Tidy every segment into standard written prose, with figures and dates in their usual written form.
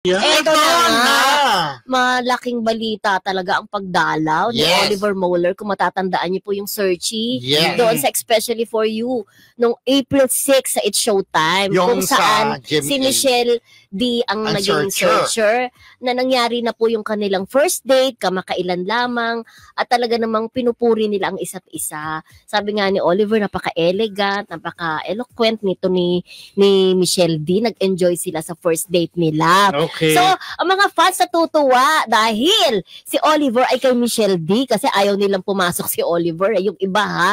Yeah. Eto na nga, malaking balita talaga ang pagdalaw ni Oliver Moeller. Kung matatandaan niyo po yung Searchy doon sa Especially For You noong April 6 sa It's Showtime. Yung kung saan si Michelle D ang naging searcher na nangyari na po yung kanilang first date, kamakailan lamang, at talaga namang pinupuri nila ang isa't isa. Sabi nga ni Oliver, napaka-elegant, napaka-eloquent nito ni Michelle D. Nag-enjoy sila sa first date nila. Okay. So, ang mga fans natutuwa dahil si Oliver ay kay Michelle D kasi ayaw nilang pumasok si Oliver. Yung iba ha,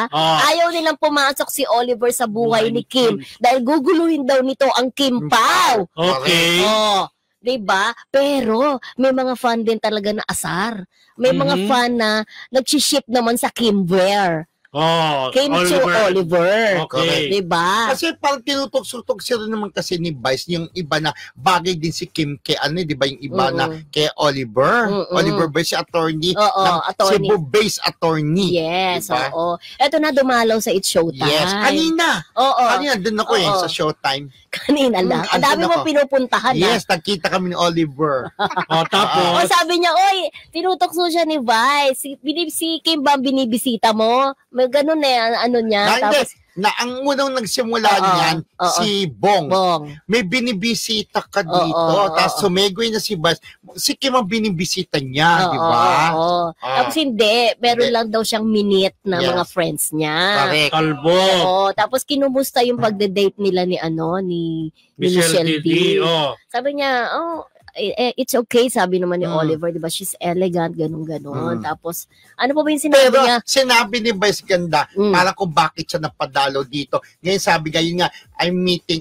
ayaw nilang pumasok si Oliver sa buhay ni Kim dahil guguluhin daw nito ang Kim Pao. Okay. Diba? Pero may mga fan din talaga na asar. May mga fan na nag-ship naman sa Kimber. Kim to Oliver. Okay. Diba? Kasi parang tinutok-sutok siya rin naman kasi ni Vice, yung iba na bagay din si Kim kay diba yung iba na kay Oliver. Oliver Vice, si attorney. Attorney. Cebu-based attorney. Yes, diba? Eto na, dumalaw sa It's Showtime. Yes, kanina. Kanina din ako sa Showtime. Kanina lang. Ang dami mo pinupuntahan. Yes, nagkita kami ni Oliver. Tapos? Sabi niya, oy, tinutokso siya ni Vice. Si Kim ba binibisita mo? May ganun ano niya. Tapos, ang unang nagsimula niyan, si Bong. May binibisita ka dito. Tapos sumegoy na si Vice. Si Kim ang binibisita niya, di ba? Tapos hindi. Meron lang daw siyang minute na mga friends niya. Correct. Kalbo. Tapos kinumusta yung pagde-date nila ni Michelle D. Sabi niya, it's okay, sabi naman ni Oliver, diba? She's elegant, ganun-ganon. Tapos, ano pa ba yung sinabi niya? Sinabi ni Vice ganda, parang kung bakit siya napadalo dito. Ngayon sabi nga, I'm meeting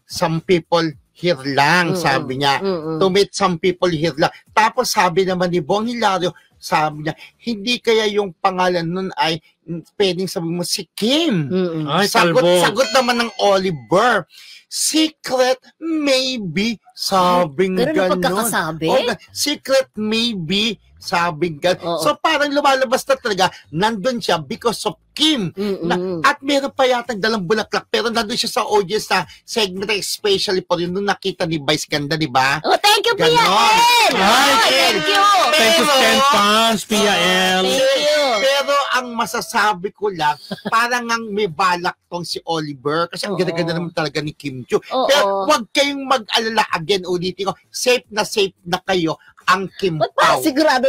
some people here lang, sabi niya. To meet some people here lang. Tapos sabi naman ni Bong Hilario, sabi niya, hindi kaya yung pangalan nun ay pwedeng sabihin mo si Kim. Sagot naman ng Oliver. Secret maybe, sabing gano'n. Pagkakasabi? Secret maybe, sabing gano'n. So parang lumalabas na talaga, nandun siya because of Kim. At meron pa yata dalang bulaklak, pero nandun siya sa audience na segment especially po rin nung nakita ni Vice ganda, di ba? Thank you, Pia L! Thank you! Thank you, Stan fans, Pia L. Thank you! Pero ang masasabi ko lang, parang ang may balak tong si Oliver kasi ang ganda-ganda naman talaga ni Kim Chiu. Pero huwag kayong mag-alala, again, ulitin ko, safe na kayo ang Kim Pao. Sigurado